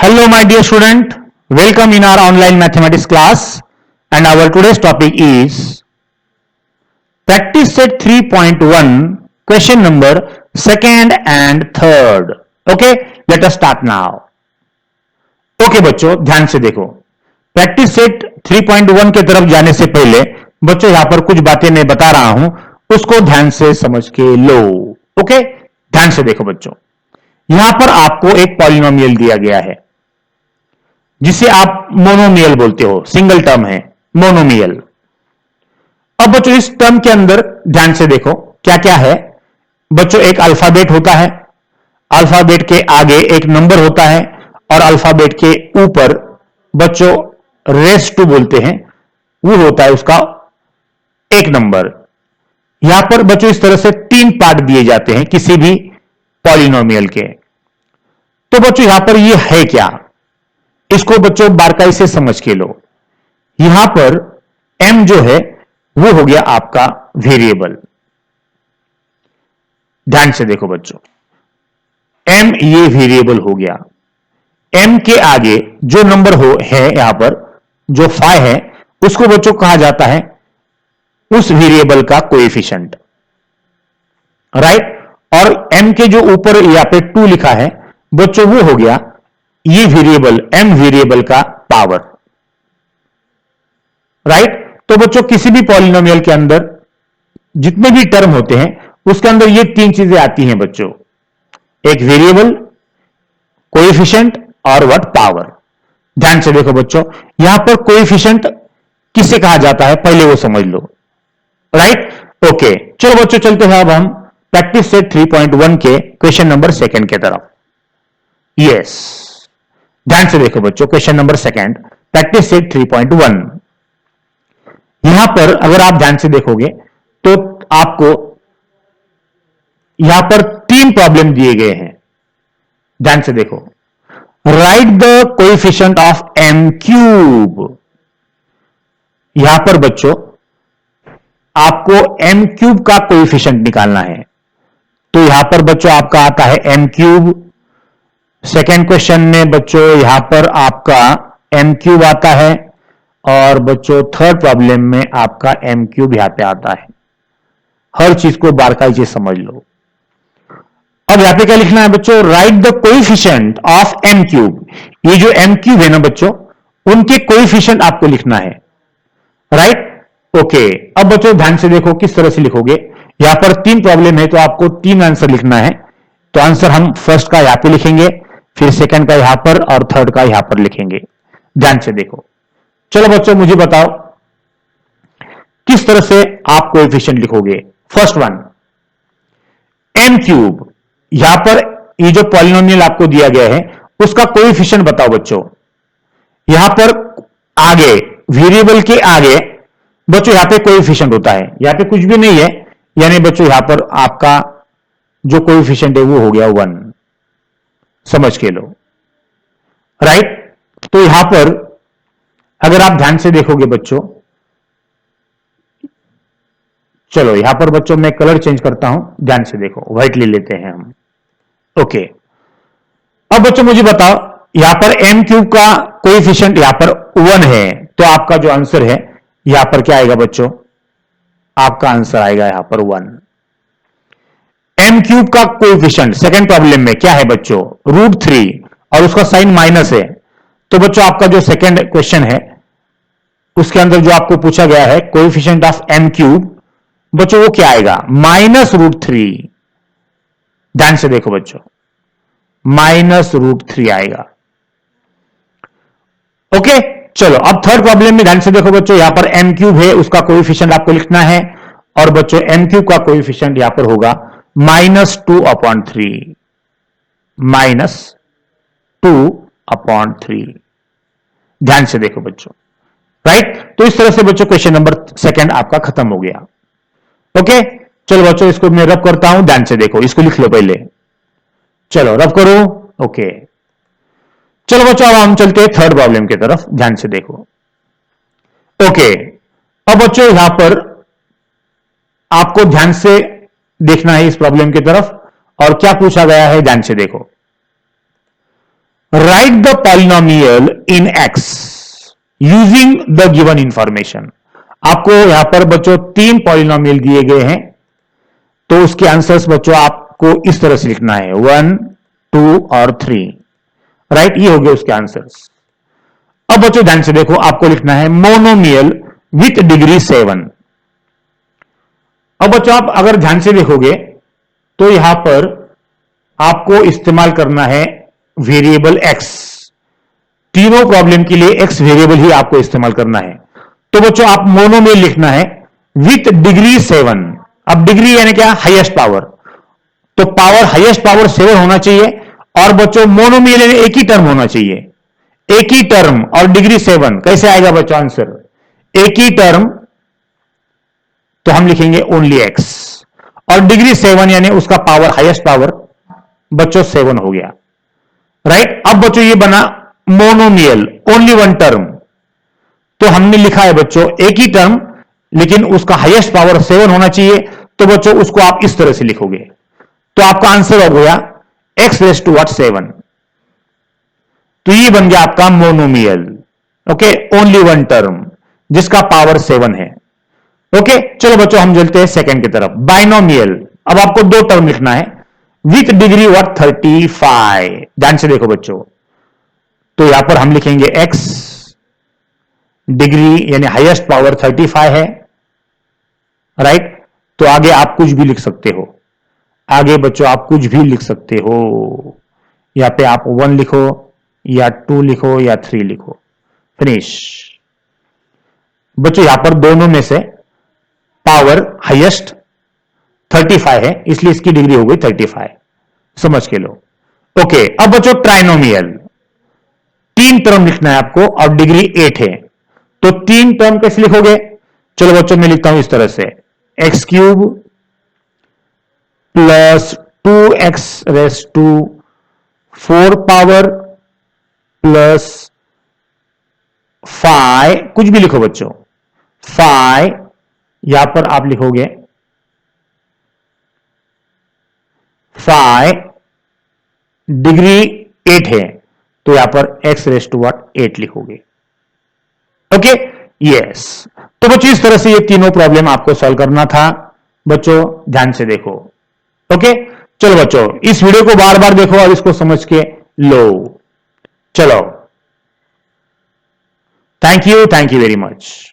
Hello my dear student, welcome in our online mathematics class and our today's topic is practice set 3.1 question number second and third. Okay, let us start now. Okay बच्चों ध्यान से देखो, practice set 3.1 के तरफ जाने से पहले बच्चों यहां पर कुछ बातें मैं बता रहा हूं, उसको ध्यान से समझ के लो. ओके, ध्यान से देखो बच्चों, यहां पर आपको एक पॉलिनोमियल दिया गया है जिसे आप मोनोमियल बोलते हो, सिंगल टर्म है मोनोमियल. अब बच्चों इस टर्म के अंदर ध्यान से देखो क्या क्या है. बच्चों एक अल्फाबेट होता है, अल्फाबेट के आगे एक नंबर होता है और अल्फाबेट के ऊपर बच्चों रेस टू बोलते हैं, वो होता है उसका एक नंबर. यहां पर बच्चों इस तरह से तीन पार्ट दिए जाते हैं किसी भी पॉलिनोमियल के. तो बच्चों यहां पर ये है क्या, इसको बच्चों बारकाई से समझ के लो. यहां पर m जो है वो हो गया आपका वेरिएबल. ध्यान से देखो बच्चों, m ये वेरिएबल हो गया. m के आगे जो नंबर हो है यहां पर जो 5 है उसको बच्चों कहा जाता है उस वेरिएबल का कोएफिशिएंट, राइट. और m के जो ऊपर यहां पे 2 लिखा है बच्चों वो हो गया ये वेरिएबल m वेरिएबल का पावर, राइट. तो बच्चों किसी भी पॉलिनोमियल के अंदर जितने भी टर्म होते हैं उसके अंदर ये तीन चीजें आती हैं बच्चों, एक वेरिएबल, कोएफिशिएंट और व्हाट पावर. ध्यान से देखो बच्चों, यहां पर कोएफिशिएंट किसे कहा जाता है पहले वो समझ लो, राइट. ओके, चलो बच्चों चलते हैं अब हम प्रैक्टिस सेट 3.1 के क्वेश्चन नंबर सेकंड के तरफ. यस, ध्यान से देखो बच्चों, question number second practice set 3.1. यहां पर अगर आप ध्यान से देखोगे तो आपको यहां पर तीन प्रॉब्लम दिए गए हैं. ध्यान से देखो, right the coefficient of m cube. यहां पर बच्चों आपको m क्यूब का कोएफिशिएंट निकालना है. तो यहां पर बच्चों आपका आता है m क्यूब. सेकेंड क्वेश्चन में बच्चों यहां पर आपका m क्यूब आता है और बच्चों थर्ड प्रॉब्लम में आपका m क्यूब यहां पे आता है. हर चीज को बारकाई से समझ लो. अब यहां पे क्या लिखना है बच्चों, right the coefficient of m cube. ये जो m क्यूब है ना बच्चों, उनके कोएफिशिएंट आपको लिखना है, राइट. ओके, अब बच्चों ध्यान से देखो किस तरह से लिखोगे. यहां पर तीन प्रॉब्लम है तो आपको तीन आंसर लिखना है. तो आंसर हम फर्स्ट का यहां पे लिखेंगे, फिर सेकंड का यहां पर और थर्ड का यहां पर लिखेंगे. ध्यान से देखो. चलो बच्चों मुझे बताओ किस तरह से आप कोएफिशिएंट लिखोगे. First one, m cube. यहां पर ये जो पॉलिनोमियल आपको दिया गया है उसका कोएफिशिएंट बताओ बच्चों. यहां पर आगे वेरिएबल के आगे बच्चों यहां पे कोएफिशिएंट होता है, यहां पे कुछ भी नहीं है, यानी बच्चों यहां पर आपका जो कोएफिशिएंट है वो हो गया 1. समझ के लो, राइट. तो यहां पर अगर आप ध्यान से देखोगे बच्चों, चलो यहां पर बच्चों मैं कलर चेंज करता हूं. ध्यान से देखो, व्हाइट ले लेते हैं हम. ओके, अब बच्चों मुझे बताओ यहां पर m क्यूब का कोएफिशिएंट यहां पर 1 है, तो आपका जो आंसर है यहां पर क्या आएगा बच्चों, आपका आंसर आएगा यहां पर 1. m क्यूब का कोएफिशिएंट सेकंड प्रॉब्लम में क्या है बच्चों, √3 और उसका साइन माइनस है. तो बच्चों आपका जो सेकंड क्वेश्चन है उसके अंदर जो आपको पूछा गया है कोएफिशिएंट ऑफ m क्यूब, बच्चों वो क्या आएगा, -√3. ध्यान से देखो बच्चों, -√3 आएगा. ओके, चलो अब थर्ड प्रॉब्लम में ध्यान से देखो बच्चों, यहां पर m क्यूब है, उसका कोएफिशिएंट आपको लिखना है और बच्चों m क्यूब का कोएफिशिएंट यहां पर होगा -2/3. -2/3. ध्यान से देखो बच्चों, राइट. तो इस तरह से बच्चों क्वेश्चन नंबर सेकंड आपका खत्म हो गया. ओके, चलो बच्चों इसको मैं रब करता हूं. ध्यान से देखो, इसको लिख लो पहले. चलो रब करो. ओके, चलो बच्चों अब हम चलते हैं थर्ड प्रॉब्लम की तरफ. ध्यान से देखो. ओके, अब बच्चों यहां पर आपको ध्यान से देखना है इस प्रॉब्लम की तरफ और क्या पूछा गया है. ध्यान से देखो, right the polynomial in x using the given information. आपको यहां पर बच्चों 3 पॉलिनोमियल दिए गए हैं, तो उसके आंसर्स बच्चों आपको इस तरह से लिखना है 1, 2 और 3। राइट, ये हो गए उसके आंसर्स। अब बच्चों ध्यान से देखो, आपको लिखना है मोनोमियल विथ डिग्री 7। अब बच्चों आप अगर ध्यान से देखोगे तो यहां पर आपको इस्तेमाल करना है वेरिएबल x। तीनों प्रॉब्लम के लिए x वेरिएबल ही आपको इस्तेमाल करना है। तो बच्चों आप मोनोमियल लिखना है विथ डिग्री 7। अब डिग्री यानी क्या, हाईएस्ट पावर, तो पावर हाईएस्ट पावर 7 होना चाहिए। और बच्चों मोनोमियल यानी एक ही टर्म होना चाहिए, एक ही टर्म और डिग्री 7। कैसे आएगा बच्चों आंसर, एक ही टर्म तो हम लिखेंगे ओनली x, और डिग्री 7 यानी उसका पावर हाईएस्ट पावर बच्चों 7 हो गया। राइट, अब बच्चों ये बना मोनोमियल ओनली वन टर्म, तो हमने लिखा है बच्चों एक ही टर्म लेकिन उसका हाईएस्ट पावर 7 होना चाहिए। तो बच्चों उसको आप इस तरह से लिखोगे, तो आपका आंसर हो गया x⁻7। तो ये बन गया आपका monomial. Okay, only one term जिसका पावर 7 है। ओके, चलो बच्चों हम चलते हैं सेकंड की तरफ, बाइनोमियल। अब आपको 2 टर्म लिखना है विथ डिग्री 35। ध्यान से देखो बच्चों, तो यहां पर हम लिखेंगे x, डिग्री यानी हाईएस्ट पावर 35 है। राइट, तो आगे आप कुछ भी लिख सकते हो, आगे बच्चों आप कुछ भी लिख सकते हो। यहां पे आप 1 लिखो या 2 लिखो या 3 लिखो, फिनिश। बच्चों यहां पर दोनों में से पावर हाईएस्ट 35 है, इसलिए इसकी डिग्री हो गई 35, समझ के लो। ओके, अब बच्चों ट्राइनोमियल, 3 टर्म लिखना है आपको और डिग्री 8 है। तो 3 टर्म कैसे लिखोगे, चलो बच्चों मैं लिखता हूं इस तरह से, x³ plus 2x⁴ power plus 5, कुछ भी लिखो बच्चों, 5, यहां पर आप लिखोगे 5, डिग्री 8 है तो यहां पर x⁸ लिखोगे। Okay, yes. तो बच्चों इस तरह से ये तीनों प्रॉब्लम आपको सॉल्व करना था। बच्चों ध्यान से देखो। ओके, चलो बच्चों इस वीडियो को बार बार देखो और इसको समझ के लो। चलो, थैंक यू वेरी मच।